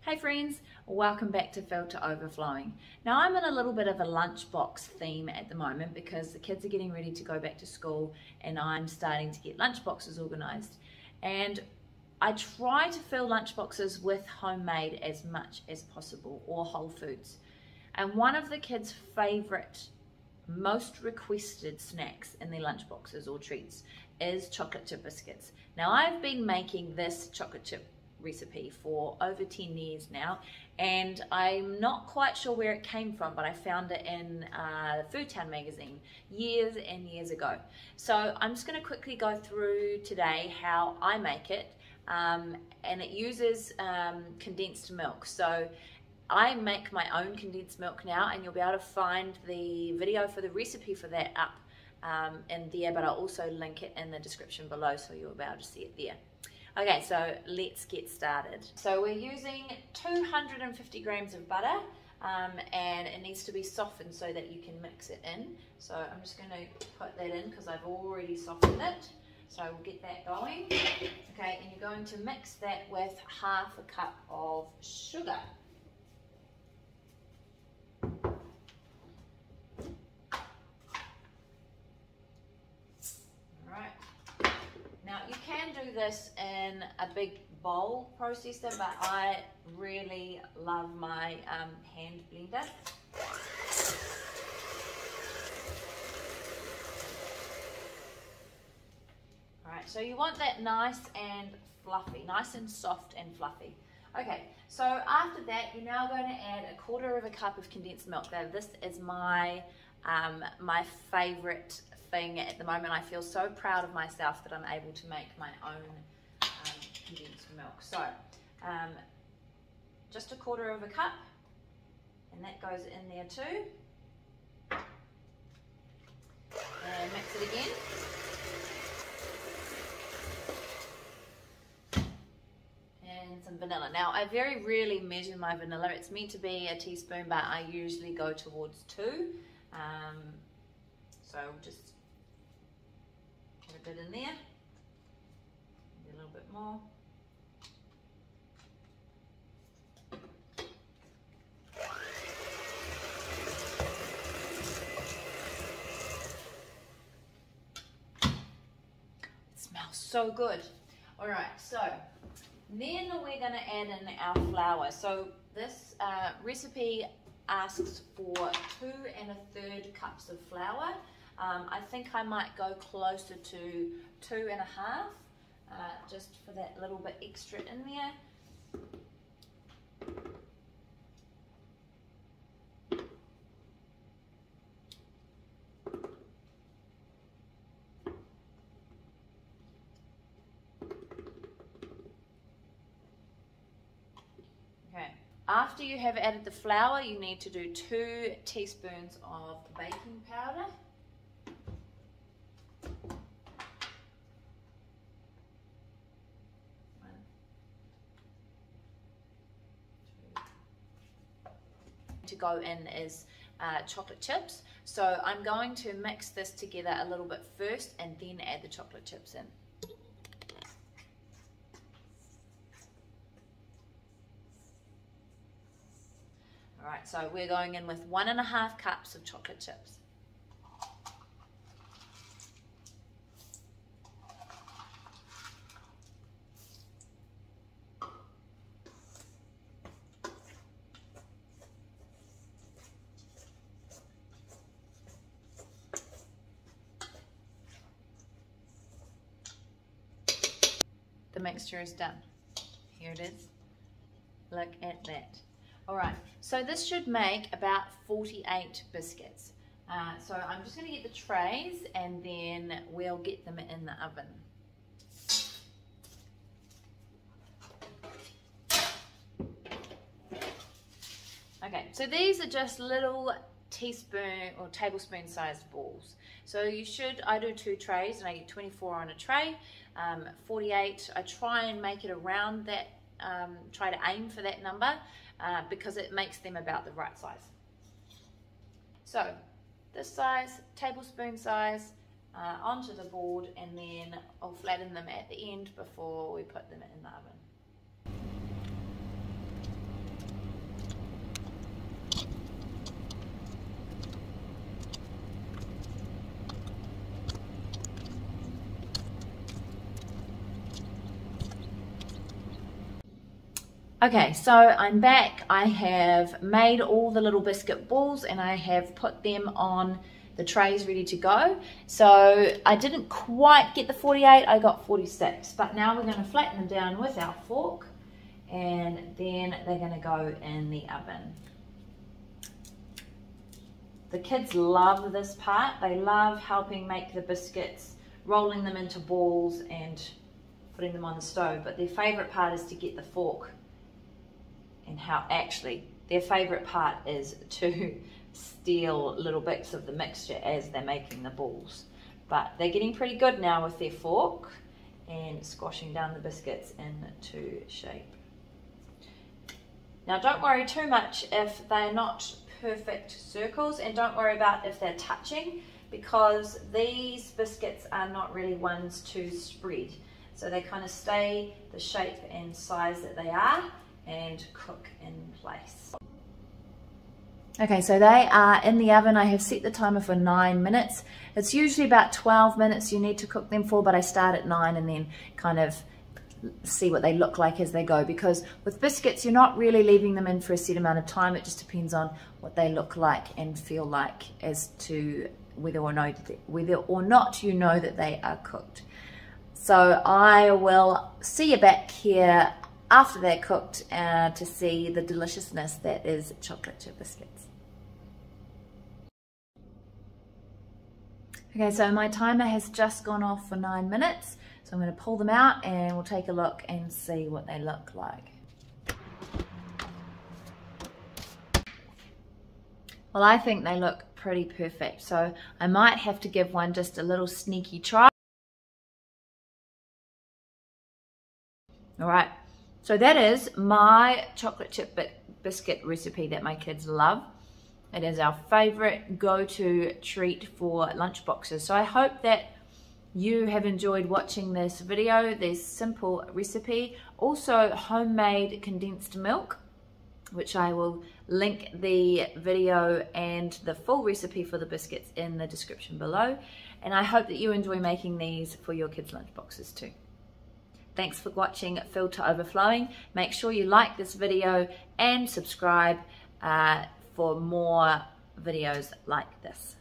Hey friends, welcome back to Filled to Overflowing. Now I'm in a little bit of a lunchbox theme at the moment because the kids are getting ready to go back to school and I'm starting to get lunchboxes organised. And I try to fill lunchboxes with homemade as much as possible, or whole foods. And one of the kids' favourite, most requested snacks in their lunchboxes or treats is chocolate chip biscuits. Now I've been making this chocolate chip recipe for over 10 years now, and I'm not quite sure where it came from, but I found it in Food Town magazine years and years ago. So I'm just going to quickly go through today how I make it, and it uses condensed milk. So I make my own condensed milk now, and you'll be able to find the video for the recipe for that up in there, but I'll also link it in the description below so you'll be able to see it there. Okay, so let's get started. So we're using 250 grams of butter, and it needs to be softened so that you can mix it in. So I'm just going to put that in because I've already softened it. So we'll get that going. Okay, and you're going to mix that with half a cup of sugar. Now you can do this in a big bowl processor, but I really love my hand blender. Alright, so you want that nice and fluffy, nice and soft and fluffy. Okay, so after that you're now going to add a quarter of a cup of condensed milk. Now this is my favourite thing at the moment. I feel so proud of myself that I'm able to make my own condensed milk. So just a quarter of a cup, and that goes in there too, and mix it again. And some vanilla. Now I very rarely measure my vanilla. It's meant to be a teaspoon, but I usually go towards 2. So just put a bit in there, maybe a little bit more. It smells so good. All right, so then we're going to add in our flour. So this recipe asks for 2 1/3 cups of flour. I think I might go closer to 2 1/2, just for that little bit extra in there. Okay. After you have added the flour, you need to do 2 teaspoons of baking powder. To go in is chocolate chips. So I'm going to mix this together a little bit first and then add the chocolate chips in. Alright, so we're going in with 1 1/2 cups of chocolate chips. The mixture is done. Here it is. Look at that. Alright, so this should make about 48 biscuits. So I'm just going to get the trays and then we'll get them in the oven. Okay, so these are just little teaspoon or tablespoon sized balls. So I do 2 trays and I get 24 on a tray. 48, I try and make it around that, try to aim for that number because it makes them about the right size. So this size, tablespoon size, onto the board, and then I'll flatten them at the end before we put them in the oven. Okay, so I'm back. I have made all the little biscuit balls and I have put them on the trays ready to go. So I didn't quite get the 48, I got 46. But now we're going to flatten them down with our fork and then they're going to go in the oven. The kids love this part. They love helping make the biscuits, rolling them into balls and putting them on the stove. But their favourite part is to get the fork, and how actually their favourite part is to steal little bits of the mixture as they're making the balls. But they're getting pretty good now with their fork and squashing down the biscuits into shape. Now don't worry too much if they're not perfect circles, and don't worry about if they're touching, because these biscuits are not really ones to spread. So they kind of stay the shape and size that they are and cook in place. Okay, so they are in the oven. I have set the timer for 9 minutes. It's usually about 12 minutes you need to cook them for, but I start at 9 and then kind of see what they look like as they go, because with biscuits you're not really leaving them in for a set amount of time. It just depends on what they look like and feel like as to whether or not you know that they are cooked. So I will see you back here after they're cooked to see the deliciousness that is chocolate chip biscuits. Okay, so my timer has just gone off for 9 minutes, so I'm going to pull them out and we'll take a look and see what they look like. Well, I think they look pretty perfect, so I might have to give one just a little sneaky try. All right. So that is my chocolate chip biscuit recipe that my kids love. It is our favorite go-to treat for lunch boxes. So I hope that you have enjoyed watching this video, this simple recipe. Also homemade condensed milk, which I will link the video and the full recipe for the biscuits in the description below. And I hope that you enjoy making these for your kids' lunch boxes too. Thanks for watching Filled to Overflowing. Make sure you like this video and subscribe for more videos like this.